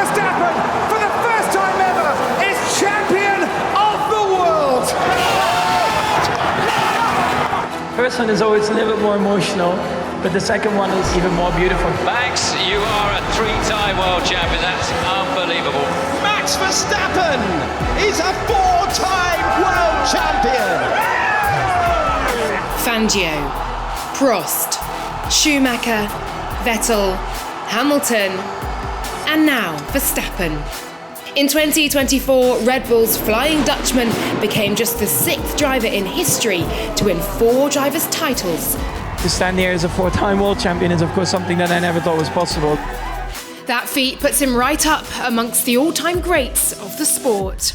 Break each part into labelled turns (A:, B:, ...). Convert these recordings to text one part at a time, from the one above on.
A: Verstappen, for the first time ever, is champion of the world!
B: First one is always a little bit more emotional, but the second one is even more beautiful.
C: Max, you are a three-time world champion. That's unbelievable.
D: Max Verstappen is a four-time world champion.
E: Fangio, Prost, Schumacher, Vettel, Hamilton, and now Verstappen. In 2024, Red Bull's Flying Dutchman became just the sixth driver in history to win 4 drivers' titles.
B: To stand here as a 4-time world champion is of course something that I never thought was possible.
E: That feat puts him right up amongst the all-time greats of the sport.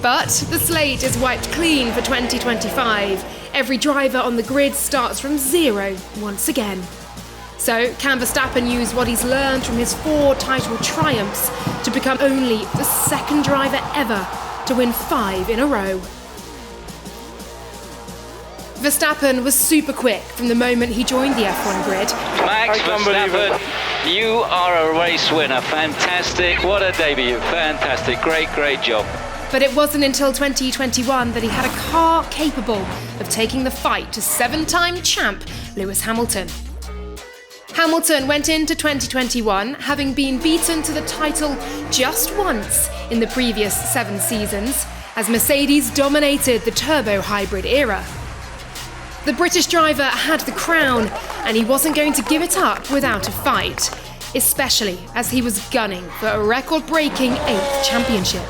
E: But the slate is wiped clean for 2025. Every driver on the grid starts from zero once again. So can Verstappen use what he's learned from his 4 title triumphs to become only the second driver ever to win 5 in a row? Verstappen was super quick from the moment he joined the F1 grid.
C: Max Verstappen, you are a race winner. Fantastic. What a debut. Fantastic. Great job.
E: But it wasn't until 2021 that he had a car capable of taking the fight to 7-time champ Lewis Hamilton. Hamilton went into 2021 having been beaten to the title just once in the previous 7 seasons, as Mercedes dominated the turbo hybrid era. The British driver had the crown, and he wasn't going to give it up without a fight, especially as he was gunning for a record-breaking 8th championship.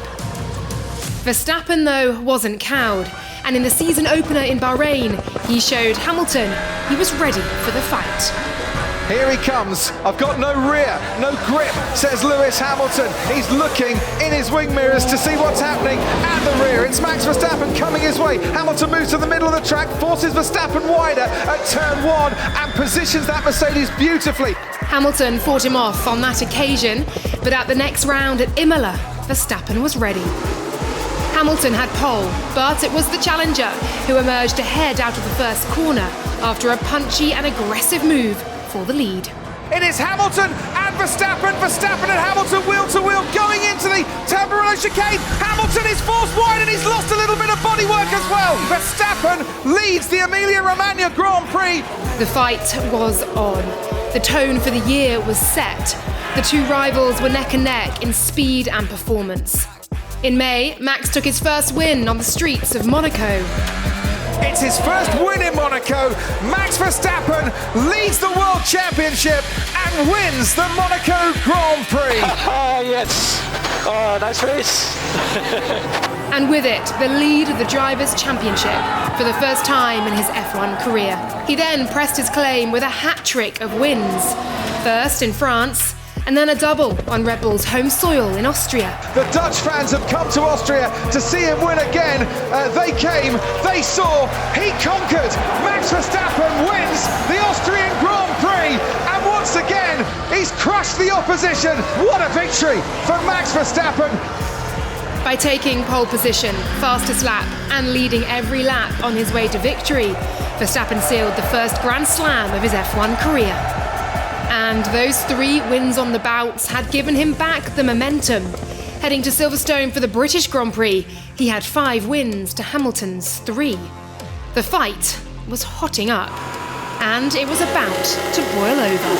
E: Verstappen, though, wasn't cowed, and in the season opener in Bahrain, he showed Hamilton he was ready for the fight.
A: Here he comes. I've got no rear, no grip, says Lewis Hamilton. He's looking in his wing mirrors to see what's happening at the rear. It's Max Verstappen coming his way. Hamilton moves to the middle of the track, forces Verstappen wider at turn 1 and positions that Mercedes beautifully.
E: Hamilton fought him off on that occasion, but at the next round at Imola, Verstappen was ready. Hamilton had pole, but it was the challenger who emerged ahead out of the first corner after a punchy and aggressive move for the lead.
A: It is Hamilton and Verstappen. Verstappen and Hamilton wheel to wheel going into the Tamburello chicane. Hamilton is forced wide and he's lost a little bit of bodywork as well. Verstappen leads the Emilia-Romagna Grand Prix.
E: The fight was on. The tone for the year was set. The 2 rivals were neck and neck in speed and performance. In May, Max took his first win on the streets of Monaco.
A: It's his first win in Monaco. Max Verstappen leads the World Championship and wins the Monaco Grand Prix.
C: Yes. Oh, nice race.
E: And with it, the lead of the Drivers' Championship for the first time in his F1 career. He then pressed his claim with a hat-trick of wins. First in France, and then a double on Red Bull's home soil in Austria.
A: The Dutch fans have come to Austria to see him win again. They came, they saw, he conquered. Max Verstappen wins the Austrian Grand Prix, and once again, he's crushed the opposition. What a victory for Max Verstappen.
E: By taking pole position, fastest lap, and leading every lap on his way to victory, Verstappen sealed the first Grand Slam of his F1 career. And those 3 wins on the bouts had given him back the momentum. Heading to Silverstone for the British Grand Prix, he had 5 wins to Hamilton's 3. The fight was hotting up, and it was about to boil over.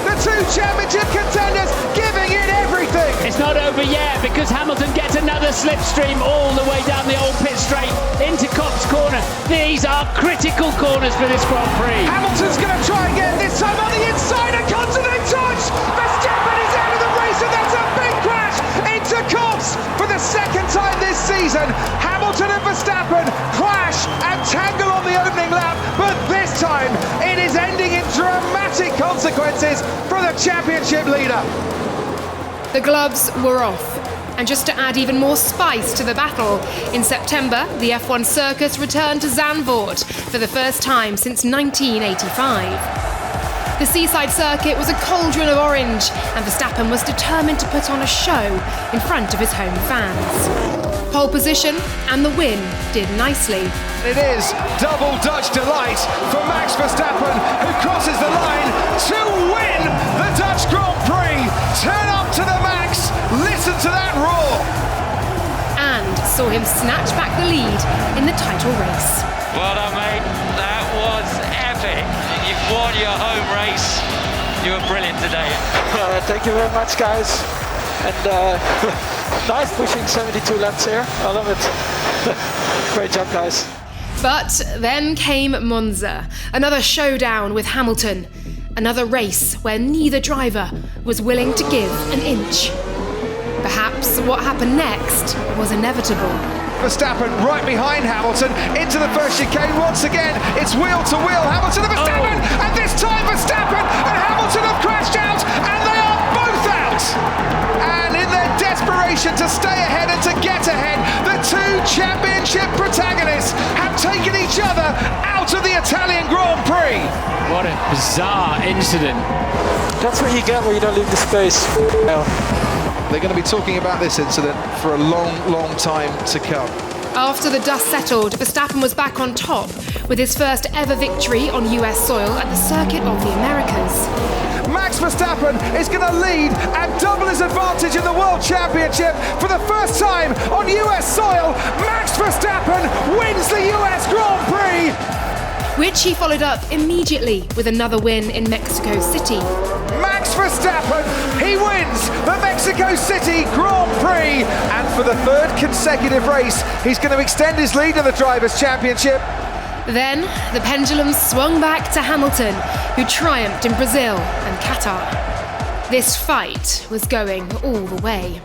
A: The 2 championship contenders giving it everything.
F: It's not over yet because Hamilton gets another slipstream all the way down the old pit straight into Cops Corner. These are critical corners for this Grand Prix.
A: Hamilton's going to try again, this time on the inside, a continent touch. Verstappen is out of the race, and that's a big crash into Cops for the second time this season. Hamilton and Verstappen clash and tangle on the opening lap, but this time it is ending in dramatic consequences for the championship leader.
E: The gloves were off. And just to add even more spice to the battle, in September, the F1 circus returned to Zandvoort for the first time since 1985. The seaside circuit was a cauldron of orange, and Verstappen was determined to put on a show in front of his home fans. Pole position and the win did nicely.
A: It is double Dutch delight for Max Verstappen, who crosses the line to win the
E: saw him snatch back the lead in the title race.
C: Well done, mate. That was epic. You've won your home race. You were brilliant today.
G: Thank you very much, guys. And nice pushing 72 laps here. I love it. Great job, guys.
E: But then came Monza, another showdown with Hamilton. Another race where neither driver was willing to give an inch. Perhaps what happened next was inevitable.
A: Verstappen right behind Hamilton into the first chicane once again. It's wheel to wheel. Hamilton and Verstappen, and this time Verstappen and Hamilton have crashed out, and they are both out. And in their desperation to stay ahead and to get ahead, the two championship protagonists have taken each other out of the Italian Grand Prix.
F: What a bizarre incident.
G: That's what you get when you don't leave the space. No.
A: They're going to be talking about this incident for a long, long time to come.
E: After the dust settled, Verstappen was back on top with his first ever victory on US soil at the Circuit of the Americas.
A: Max Verstappen is going to lead and double his advantage in the World Championship for the first time on US soil. Max Verstappen wins the US Grand Prix,
E: which he followed up immediately with another win in Mexico City.
A: Max Verstappen, he wins the Mexico City Grand Prix, and for the third consecutive race, he's going to extend his lead in the Drivers' Championship.
E: Then the pendulum swung back to Hamilton, who triumphed in Brazil and Qatar. This fight was going all the way.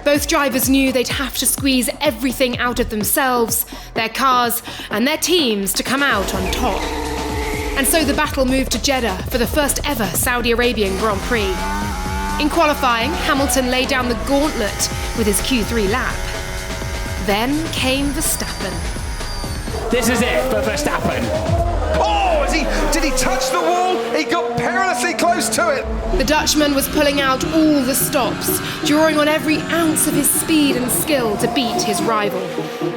E: Both drivers knew they'd have to squeeze everything out of themselves, their cars, and their teams to come out on top. And so the battle moved to Jeddah for the first ever Saudi Arabian Grand Prix. In qualifying, Hamilton laid down the gauntlet with his Q3 lap. Then came Verstappen.
F: This is it for Verstappen.
A: Oh, did he touch the wall? He got perilously close to it.
E: The Dutchman was pulling out all the stops, drawing on every ounce of his speed and skill to beat his rival.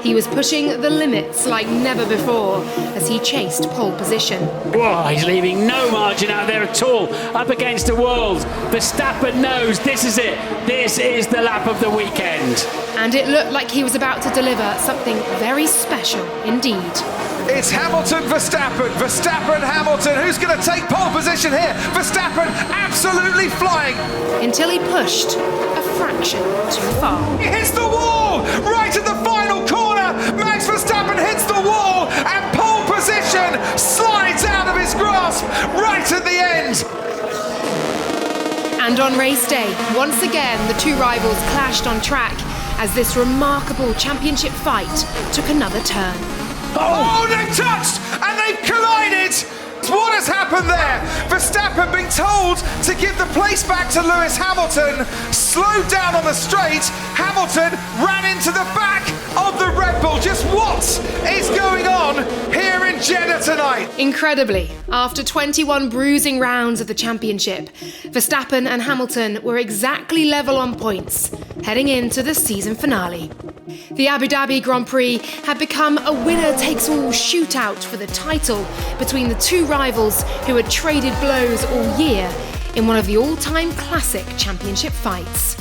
E: He was pushing the limits like never before as he chased pole position.
F: Whoa, he's leaving no margin out there at all, up against the world. Verstappen knows this is it. This is the lap of the weekend.
E: And it looked like he was about to deliver something very special indeed.
A: It's Hamilton, Verstappen, Verstappen, Hamilton. Who's going to take pole position here? Verstappen absolutely flying.
E: Until he pushed a fraction too far.
A: He hits the wall right at the final corner. Max Verstappen hits the wall and pole position slides out of his grasp right at the end.
E: And on race day, once again, the two rivals clashed on track as this remarkable championship fight took another turn.
A: Oh, they've touched and they've collided. What has happened there? Verstappen being told to give the place back to Lewis Hamilton, slowed down on the straight. Hamilton ran into the back of the Red Bull. Just what is going on here in Jeddah tonight?
E: Incredibly, after 21 bruising rounds of the championship, Verstappen and Hamilton were exactly level on points, heading into the season finale. The Abu Dhabi Grand Prix had become a winner-takes-all shootout for the title between the two rivals who had traded blows all year in one of the all-time classic championship fights.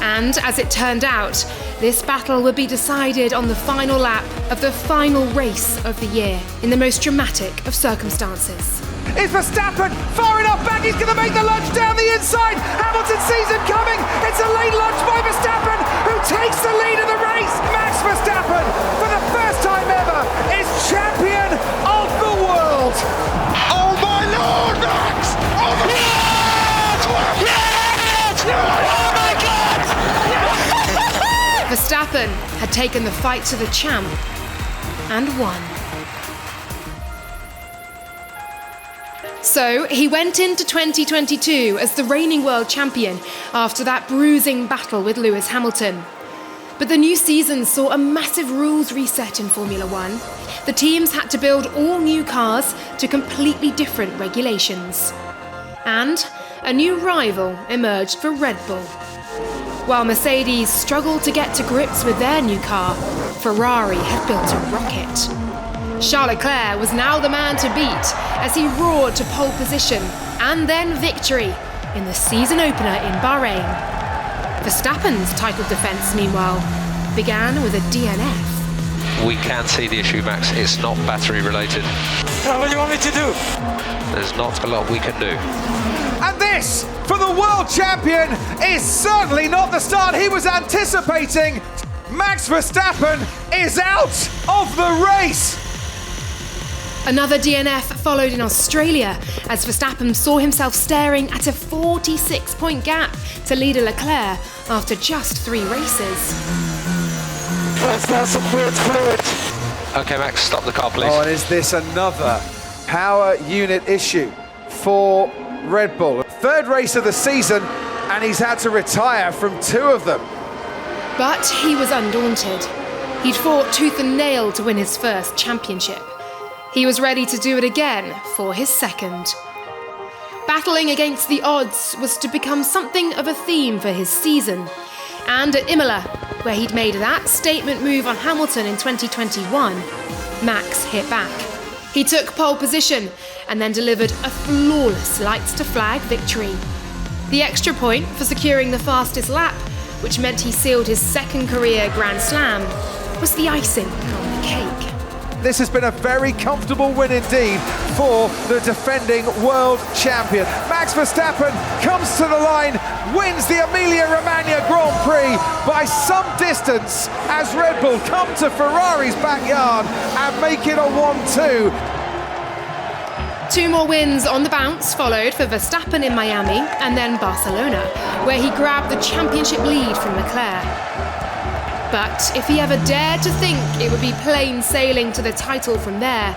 E: And as it turned out, this battle would be decided on the final lap of the final race of the year in the most dramatic of circumstances.
A: Is Verstappen far enough back? He's going to make the lunge down the inside. Hamilton sees him coming. It's a late lunge by Verstappen, who takes the lead of the race. Max Verstappen, for the first time ever, is champion of the world. Oh my Lord, Max! Oh my God! Yes! Oh my God!
E: Verstappen had taken the fight to the champ and won. So he went into 2022 as the reigning world champion after that bruising battle with Lewis Hamilton. But the new season saw a massive rules reset in Formula One. The teams had to build all new cars to completely different regulations. And a new rival emerged for Red Bull. While Mercedes struggled to get to grips with their new car, Ferrari had built a rocket. Charles Leclerc was now the man to beat as he roared to pole position and then victory in the season opener in Bahrain. Verstappen's title defence, meanwhile, began with a DNF.
H: We can see the issue, Max. It's not battery related.
G: What do you want me to do?
H: There's not a lot we can do.
A: And this, for the world champion, is certainly not the start he was anticipating. Max Verstappen is out of the race.
E: Another DNF followed in Australia as Verstappen saw himself staring at a 46-point gap to leader Leclerc after just 3 races.
G: That's some weird fluid.
H: Okay, Max, stop the car, please.
A: Oh, and is this another power unit issue for Red Bull? 3rd race of the season, and he's had to retire from 2 of them.
E: But he was undaunted. He'd fought tooth and nail to win his first championship. He was ready to do it again for his 2nd. Battling against the odds was to become something of a theme for his season. And at Imola, where he'd made that statement move on Hamilton in 2021, Max hit back. He took pole position and then delivered a flawless lights-to-flag victory. The extra point for securing the fastest lap, which meant he sealed his 2nd career Grand Slam, was the icing on the cake.
A: This has been a very comfortable win indeed for the defending world champion. Max Verstappen comes to the line, wins the Emilia-Romagna Grand Prix by some distance as Red Bull come to Ferrari's backyard and make it a 1-2.
E: 2 more wins on the bounce followed for Verstappen in Miami and then Barcelona, where he grabbed the championship lead from Leclerc. But if he ever dared to think it would be plain sailing to the title from there,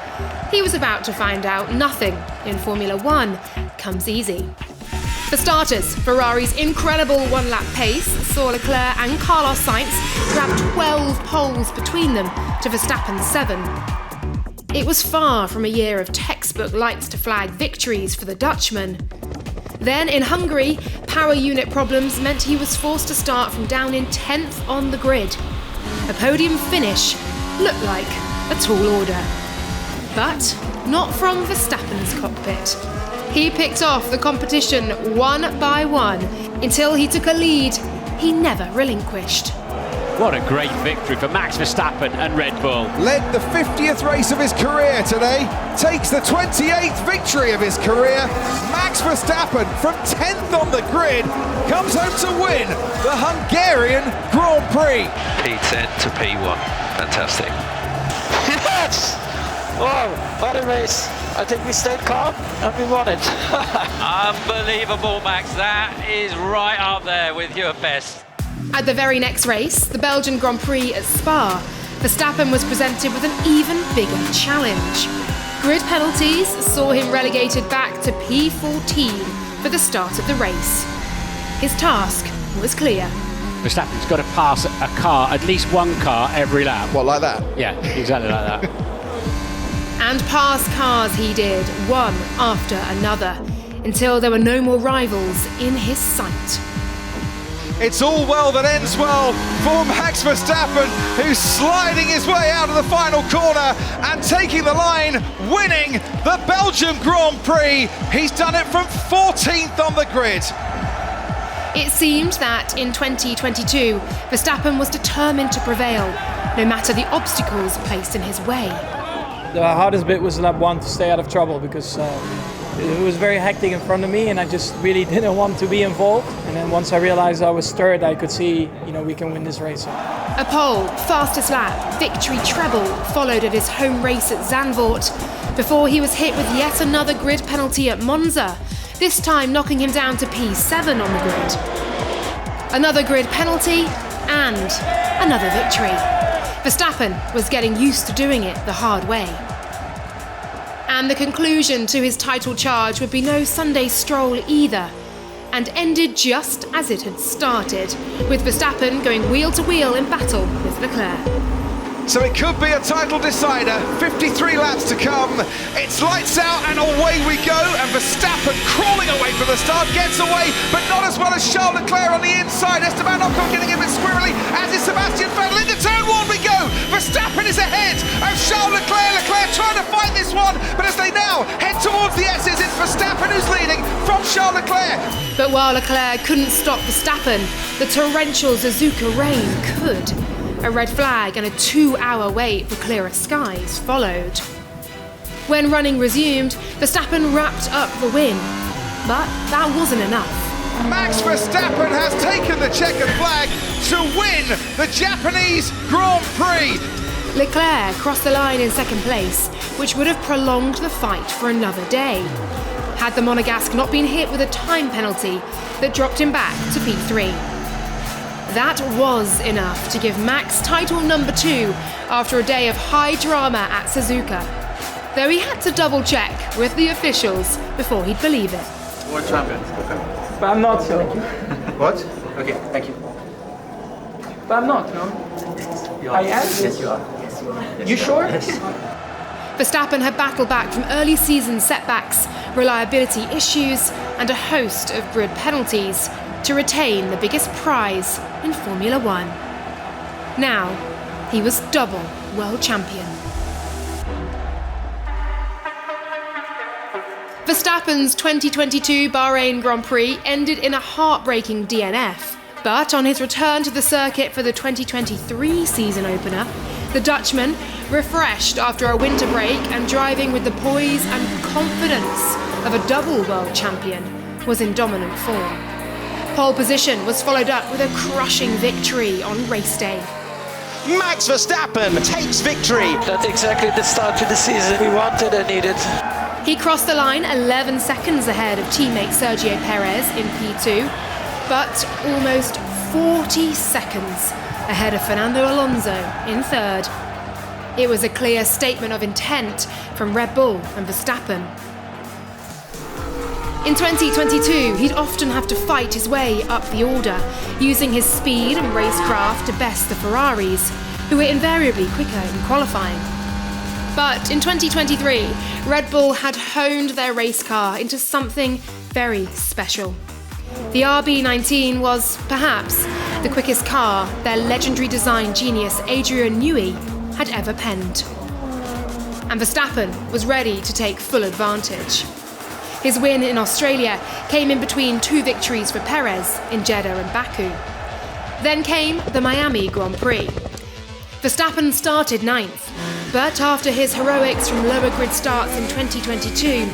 E: he was about to find out nothing in Formula One comes easy. For starters, Ferrari's incredible 1-lap pace saw Leclerc and Carlos Sainz grab 12 poles between them to Verstappen's 7. It was far from a year of textbook lights-to-flag victories for the Dutchman. Then in Hungary, power unit problems meant he was forced to start from down in 10th on the grid. A podium finish looked like a tall order. But not from Verstappen's cockpit. He picked off the competition one by one until he took a lead he never relinquished.
F: What a great victory for Max Verstappen and Red Bull.
A: Led the 50th race of his career today, takes the 28th victory of his career. Max Verstappen, from 10th on the grid, comes home to win the Hungarian Grand Prix.
H: P10 to P1. Fantastic.
G: Yes! Wow, what a race. I think we stayed calm and we won it.
C: Unbelievable, Max. That is right up there with your best.
E: At the very next race, the Belgian Grand Prix at Spa, Verstappen was presented with an even bigger challenge. Grid penalties saw him relegated back to P14 for the start of the race. His task was clear.
F: Verstappen's got to pass a car, at least one car, every lap.
A: What, like that?
F: Yeah, exactly like that.
E: And pass cars he did, one after another, until there were no more rivals in his sight.
A: It's all well that ends well for Max Verstappen, who's sliding his way out of the final corner and taking the line, winning the Belgian Grand Prix. He's done it from 14th on the grid.
E: It seemed that in 2022, Verstappen was determined to prevail, no matter the obstacles placed in his way.
B: The hardest bit was lap 1 to stay out of trouble because it was very hectic in front of me and I just really didn't want to be involved. And then once I realized I was third, I could see, we can win this race.
E: A pole, fastest lap, victory treble followed at his home race at Zandvoort before he was hit with yet another grid penalty at Monza, this time knocking him down to P7 on the grid. Another grid penalty and another victory. Verstappen was getting used to doing it the hard way. And the conclusion to his title charge would be no Sunday stroll either, and ended just as it had started, with Verstappen going wheel to wheel in battle with Leclerc.
A: So it could be a title decider, 53 laps to come. It's lights out and away we go, and Verstappen crawling away from the start, gets away, but not as well as Charles Leclerc on the inside. Esteban Ocon getting a bit squirrely, as is Sebastian Vettel. Into turn 1 we go. Verstappen is ahead of Charles Leclerc. Leclerc trying to fight this one, but as they now head towards the S's, it's Verstappen who's leading from Charles Leclerc.
E: But while Leclerc couldn't stop Verstappen, the torrential Suzuka rain could. A red flag and a 2-hour wait for clearer skies followed. When running resumed, Verstappen wrapped up the win. But that wasn't enough.
A: Max Verstappen has taken the checkered flag to win the Japanese Grand Prix.
E: Leclerc crossed the line in second place, which would have prolonged the fight for another day, had the Monegasque not been hit with a time penalty that dropped him back to P3. That was enough to give Max title number 2 after a day of high drama at Suzuka, though he had to double-check with the officials before he'd believe it.
I: World champion.
B: But I'm not, so.
I: What? Okay, thank you.
B: But I'm not, no? I am?
I: Yes, you are. Yes, you are. Yes,
B: You sure?
I: Yes.
E: Verstappen had battled back from early season setbacks, reliability issues, and a host of grid penalties to retain the biggest prize in Formula One. Now, he was double world champion. Verstappen's 2022 Bahrain Grand Prix ended in a heartbreaking DNF, but on his return to the circuit for the 2023 season opener, the Dutchman, refreshed after a winter break and driving with the poise and confidence of a double world champion, was in dominant form. Pole position was followed up with a crushing victory on race day.
D: Max Verstappen takes victory.
G: That's exactly the start to the season we wanted and needed.
E: He crossed the line 11 seconds ahead of teammate Sergio Perez in P2, but almost 40 seconds ahead of Fernando Alonso in third. It was a clear statement of intent from Red Bull and Verstappen. In 2022, he'd often have to fight his way up the order, using his speed and racecraft to best the Ferraris, who were invariably quicker in qualifying. But in 2023, Red Bull had honed their race car into something very special. The RB19 was, perhaps, the quickest car their legendary design genius Adrian Newey had ever penned. And Verstappen was ready to take full advantage. His win in Australia came in between 2 victories for Perez in Jeddah and Baku. Then came the Miami Grand Prix. Verstappen started 9th, but after his heroics from lower grid starts in 2022,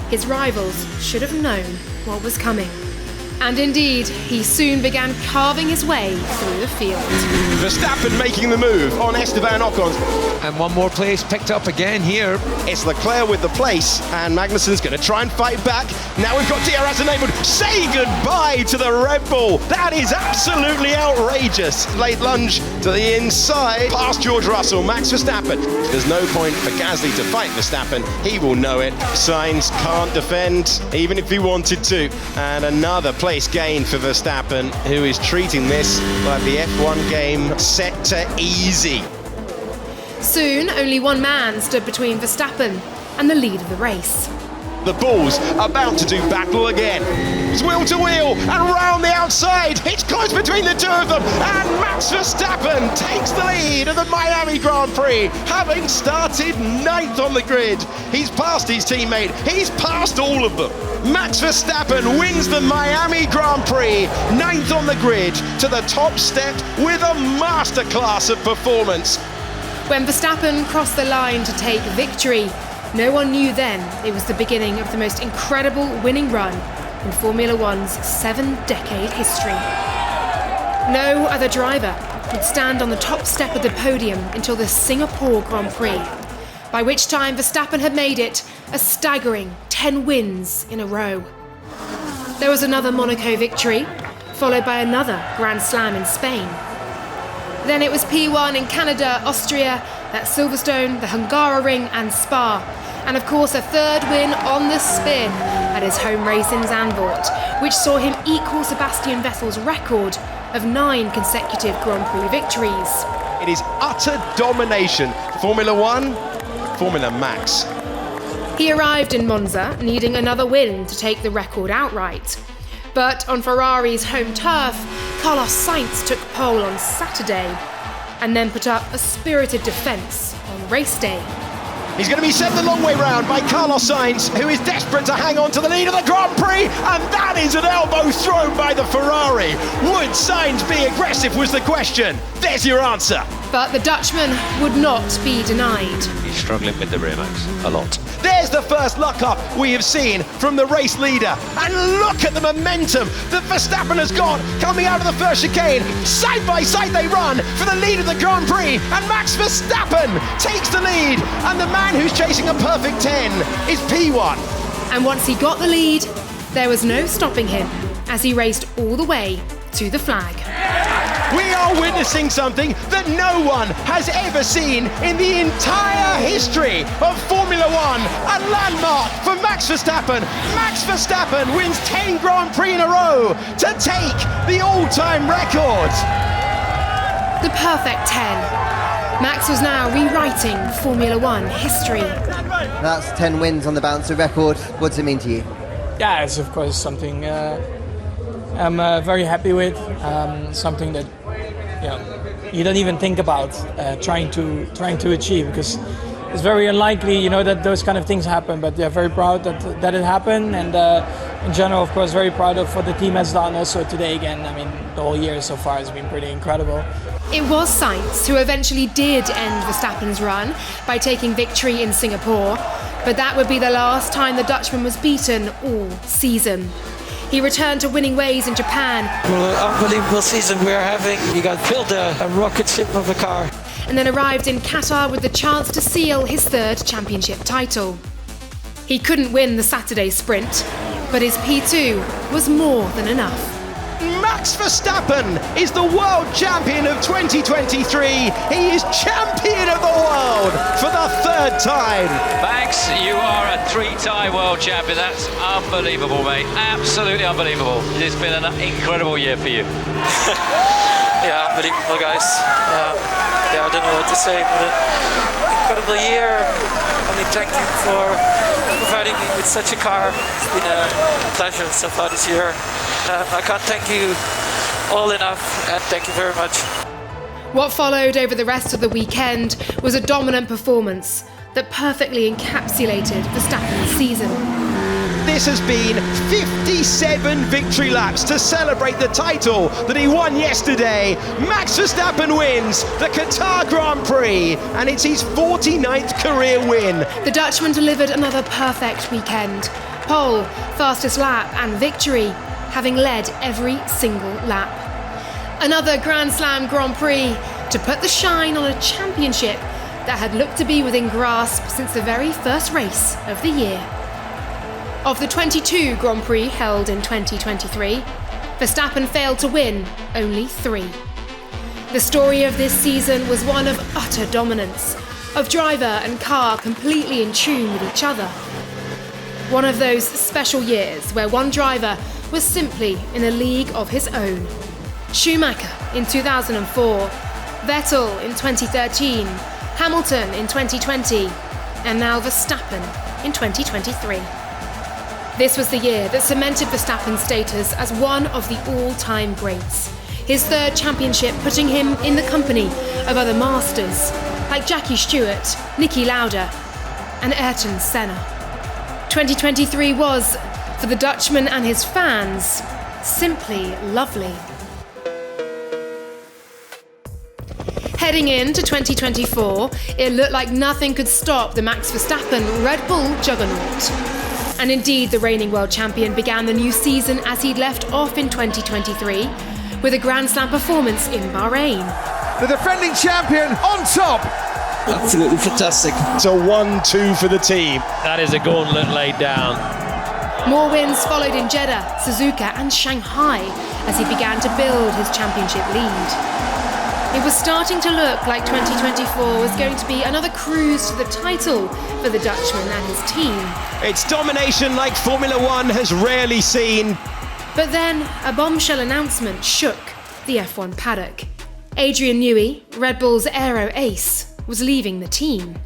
E: his rivals should have known what was coming. And indeed, he soon began carving his way through the field.
D: Verstappen making the move on Esteban Ocon.
J: And one more place picked up again here.
D: It's Leclerc with the place, and Magnussen's going to try and fight back. Now we've got DRS enabled. Say goodbye to the Red Bull. That is absolutely outrageous. Late lunge to the inside, past George Russell, Max Verstappen. There's no point for Gasly to fight Verstappen. He will know it. Sainz can't defend, even if he wanted to. And another place gain for Verstappen, who is treating this like the F1 game set to easy.
E: Soon, only one man stood between Verstappen and the lead of the race.
D: The Bulls about to do battle again. It's wheel to wheel and round the outside. It's close between the two of them, and Max Verstappen takes the lead of the Miami Grand Prix, having started 9th on the grid. He's passed his teammate. He's passed all of them. Max Verstappen wins the Miami Grand Prix, 9th on the grid, to the top step with a masterclass of performance.
E: When Verstappen crossed the line to take victory, no one knew then it was the beginning of the most incredible winning run in Formula One's 7-decade history. No other driver would stand on the top step of the podium until the Singapore Grand Prix, by which time Verstappen had made it a staggering 10 wins in a row. There was another Monaco victory, followed by another Grand Slam in Spain. Then it was P1 in Canada, Austria, at Silverstone, the Hungaroring and Spa, and of course a third win on the spin at his home race in Zandvoort, which saw him equal Sebastian Vettel's record of 9 consecutive Grand Prix victories.
D: It is utter domination. Formula One, Formula Max.
E: He arrived in Monza needing another win to take the record outright. But on Ferrari's home turf, Carlos Sainz took pole on Saturday and then put up a spirited defence on race day.
D: He's going to be sent the long way round by Carlos Sainz, who is desperate to hang on to the lead of the Grand Prix, and that is an elbow thrown by the Ferrari. Would Sainz be aggressive was the question. There's your answer.
E: But the Dutchman would not be denied.
H: He's struggling with the rear, Max, a lot.
D: There's the first luck up we have seen from the race leader. And look at the momentum that Verstappen has got coming out of the first chicane. Side by side they run for the lead of the Grand Prix. And Max Verstappen takes the lead. And the man who's chasing a perfect 10 is P1.
E: And once he got the lead, there was no stopping him as he raced all the way to the flag.
D: We are witnessing something that no one has ever seen in the entire history of Formula One. A landmark for Max Verstappen. Max Verstappen wins 10 Grand Prix in a row to take the all-time record.
E: The perfect 10. Max was now rewriting Formula One history.
K: That's 10 wins on the bouncer record. What does it mean to you?
B: Yeah, it's of course something I'm very happy with. Something that you don't even think about trying to achieve, because it's very unlikely, that those kind of things happen. But they're very proud that it happened, and in general, of course, very proud of what the team has done. Also today again, I mean, the whole year so far has been pretty incredible.
E: It was Sainz who eventually did end Verstappen's run by taking victory in Singapore, but that would be the last time the Dutchman was beaten all season. He returned to winning ways in Japan.
G: Well, an unbelievable season we're having. We got built a rocket ship of a car.
E: And then arrived in Qatar with the chance to seal his third championship title. He couldn't win the Saturday sprint, but his P2 was more than enough.
D: Max Verstappen is the world champion of 2023. He is champion of the world for the third time.
C: Max, you are a three-time world champion. That's unbelievable, mate. Absolutely unbelievable. It's been an incredible year for you.
G: Yeah, unbelievable, guys. I don't know what to say, but an incredible year. Only thank you for providing me with such a car. It's been a pleasure so far this year. I can't thank you all enough, and thank you very much.
E: What followed over the rest of the weekend was a dominant performance that perfectly encapsulated Verstappen's season.
D: This has been 57 victory laps to celebrate the title that he won yesterday. Max Verstappen wins the Qatar Grand Prix, and it's his 49th career win.
E: The Dutchman delivered another perfect weekend. Pole, fastest lap, and victory, having led every single lap. Another Grand Slam Grand Prix to put the shine on a championship that had looked to be within grasp since the very first race of the year. Of the 22 Grand Prix held in 2023, Verstappen failed to win only 3. The story of this season was one of utter dominance, of driver and car completely in tune with each other. One of those special years where one driver was simply in a league of his own. Schumacher in 2004, Vettel in 2013, Hamilton in 2020, and now Verstappen in 2023. This was the year that cemented Verstappen's status as one of the all-time greats. His third championship putting him in the company of other masters like Jackie Stewart, Niki Lauda, and Ayrton Senna. 2023 was, for the Dutchman and his fans, simply lovely. Heading into 2024, it looked like nothing could stop the Max Verstappen Red Bull juggernaut. And indeed, the reigning world champion began the new season as he'd left off in 2023 with a Grand Slam performance in Bahrain.
A: The defending champion on top.
G: Absolutely fantastic.
D: It's a 1-2 for the team.
F: That is a gauntlet laid down.
E: More wins followed in Jeddah, Suzuka and Shanghai as he began to build his championship lead. It was starting to look like 2024 was going to be another cruise to the title for the Dutchman and his team.
D: It's domination like Formula One has rarely seen.
E: But then a bombshell announcement shook the F1 paddock. Adrian Newey, Red Bull's aero ace, was leaving the team.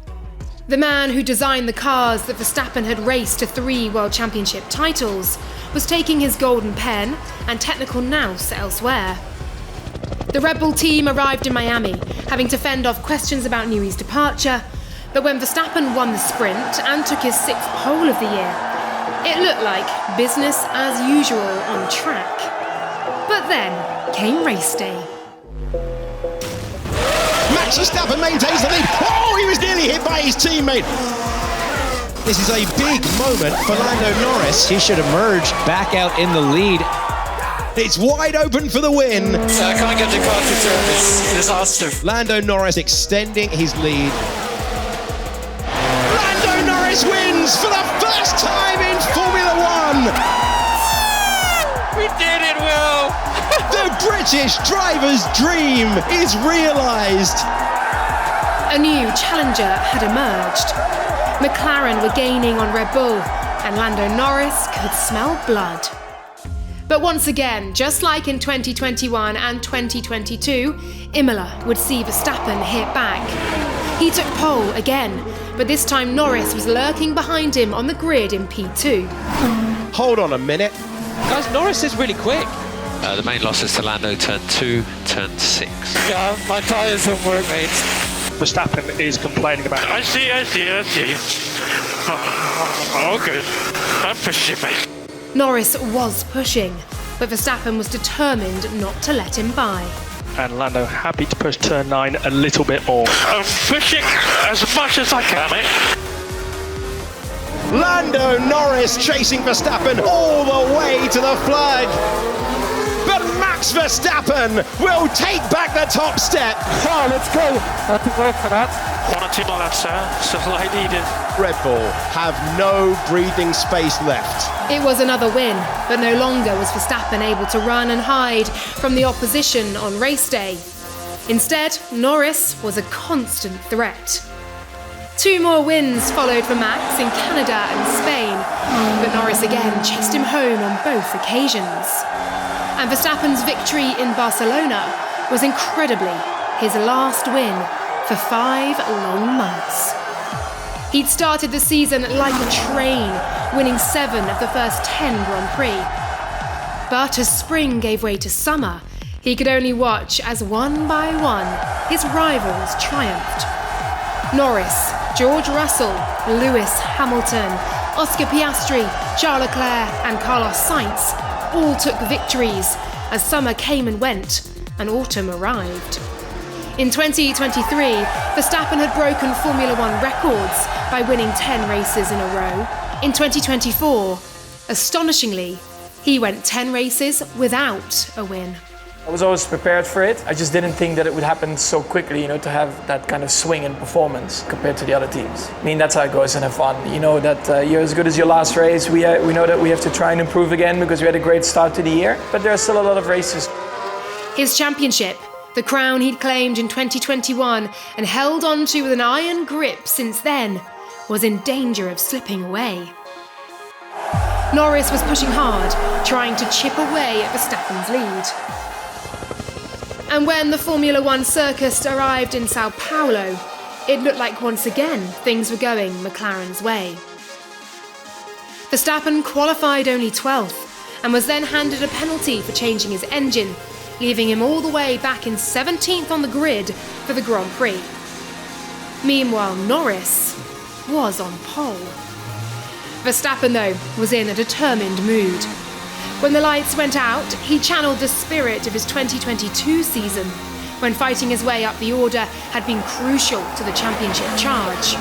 E: The man who designed the cars that Verstappen had raced to 3 World Championship titles was taking his golden pen and technical nous elsewhere. The Red Bull team arrived in Miami, having to fend off questions about Newey's departure, But when Verstappen won the sprint and took his 6th pole of the year, it looked like business as usual on track. But then came race day.
D: Max Verstappen maintains the lead. Oh, he was nearly hit by his teammate. This is a big moment for Lando Norris.
J: He should emerge back out in the lead.
D: It's wide open for the win.
G: I can't get the car to turn. It's a disaster.
D: Lando Norris extending his lead. Lando Norris wins for the first time in Formula One.
G: We did it, Will.
D: The British driver's dream is realised.
E: A new challenger had emerged. McLaren were gaining on Red Bull, and Lando Norris could smell blood. But once again, just like in 2021 and 2022, Imola would see Verstappen hit back. He took pole again, but this time Norris was lurking behind him on the grid in P2.
D: Hold on a minute.
J: Guys, Norris is really quick.
H: The main losses to Lando, turn 2, turn 6.
G: Yeah, my tyres don't work, mate.
L: Verstappen is complaining about it.
G: I see. Oh, good. I'm pushing, mate.
E: Norris was pushing, but Verstappen was determined not to let him by.
L: And Lando happy to push turn 9 a little bit more.
G: I'm pushing as much as I can, mate.
D: Lando Norris chasing Verstappen all the way to the flag. But Max Verstappen will take back the top step.
G: Oh, let's go. I have to work for that. 1 or 2 more laps, sir. That's all I needed.
D: Red Bull have no breathing space left.
E: It was another win, but no longer was Verstappen able to run and hide from the opposition on race day. Instead, Norris was a constant threat. 2 more wins followed for Max in Canada and Spain, but Norris again chased him home on both occasions. And Verstappen's victory in Barcelona was incredibly his last win for 5 long months. He'd started the season like a train, winning 7 of the first 10 Grand Prix. But as spring gave way to summer, he could only watch as one by one his rivals triumphed. Norris, George Russell, Lewis Hamilton, Oscar Piastri, Charles Leclerc and Carlos Sainz all took victories as summer came and went and autumn arrived. In 2023, Verstappen had broken Formula One records by winning 10 races in a row. In 2024, astonishingly, he went 10 races without a win.
B: I was always prepared for it. I just didn't think that it would happen so quickly, to have that kind of swing in performance compared to the other teams. I mean, that's how it goes in F1. You know that you're as good as your last race. We know that we have to try and improve again because we had a great start to the year, but there are still a lot of races.
E: His championship, the crown he'd claimed in 2021 and held on to with an iron grip since then, was in danger of slipping away. Norris was pushing hard, trying to chip away at Verstappen's lead. And when the Formula One circus arrived in Sao Paulo, it looked like once again things were going McLaren's way. Verstappen qualified only 12th and was then handed a penalty for changing his engine, leaving him all the way back in 17th on the grid for the Grand Prix. Meanwhile, Norris was on pole. Verstappen, though, was in a determined mood. When the lights went out, he channeled the spirit of his 2022 season, when fighting his way up the order had been crucial to the championship charge.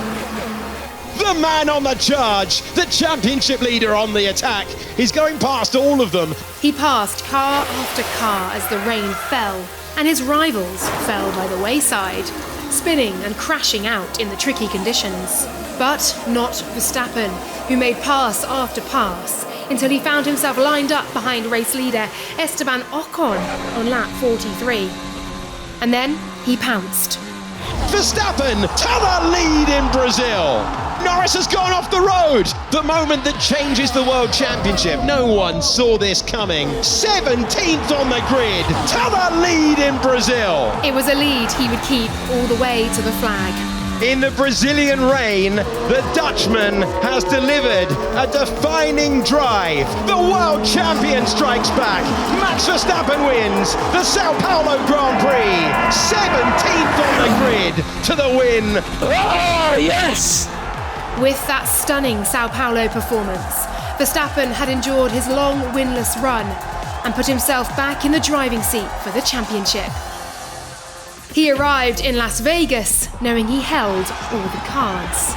D: The man on the charge, the championship leader on the attack. He's going past all of them.
E: He passed car after car as the rain fell, and his rivals fell by the wayside, spinning and crashing out in the tricky conditions. But not Verstappen, who made pass after pass, until he found himself lined up behind race leader Esteban Ocon on lap 43. And then he pounced.
D: Verstappen to the lead in Brazil. Norris has gone off the road. The moment that changes the World Championship. No one saw this coming. 17th on the grid. To the lead in Brazil.
E: It was a lead he would keep all the way to the flag.
D: In the Brazilian rain, the Dutchman has delivered a defining drive. The world champion strikes back. Max Verstappen wins the Sao Paulo Grand Prix. 17th on the grid to the win.
F: Oh, yes!
E: With that stunning Sao Paulo performance, Verstappen had endured his long winless run and put himself back in the driving seat for the championship. He arrived in Las Vegas knowing he held all the cards.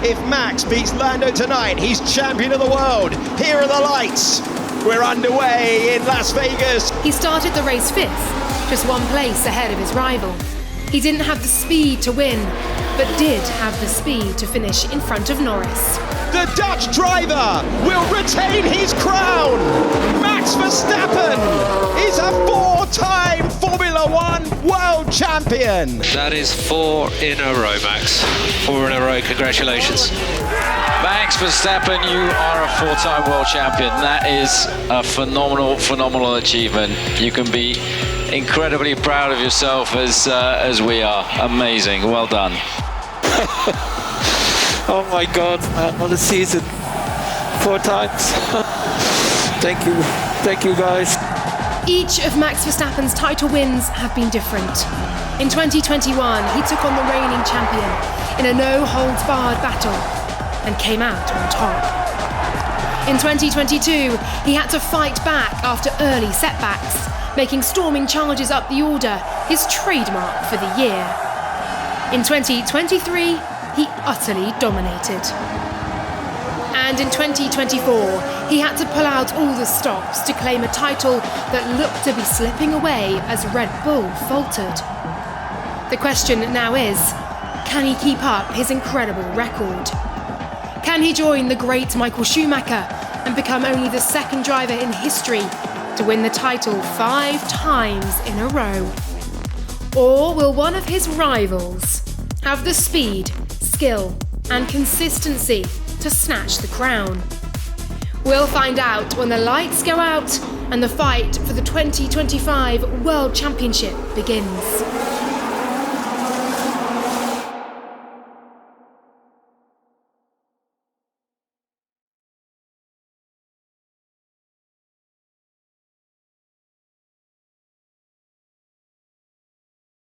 D: If Max beats Lando tonight, he's champion of the world. Here are the lights. We're underway in Las Vegas.
E: He started the race fifth, just one place ahead of his rival. He didn't have the speed to win, but did have the speed to finish in front of Norris.
D: The Dutch driver will retain his crown. Max Verstappen is a four-time Formula One world champion.
H: That is 4 in a row, Max. 4 in a row, congratulations.
C: Max Verstappen, you are a 4-time world champion. That is a phenomenal achievement. You can be incredibly proud of yourself as we are. Amazing, well done.
G: Oh my God, man, what a season. 4 times. Thank you guys.
E: Each of Max Verstappen's title wins have been different. In 2021, he took on the reigning champion in a no-holds-barred battle and came out on top. In 2022, he had to fight back after early setbacks, making storming charges up the order his trademark for the year. In 2023, he utterly dominated. And in 2024, he had to pull out all the stops to claim a title that looked to be slipping away as Red Bull faltered. The question now is, can he keep up his incredible record? Can he join the great Michael Schumacher and become only the second driver in history to win the title 5 times in a row? Or will one of his rivals have the speed, skill, and consistency to snatch the crown? We'll find out when the lights go out and the fight for the 2025 World Championship begins.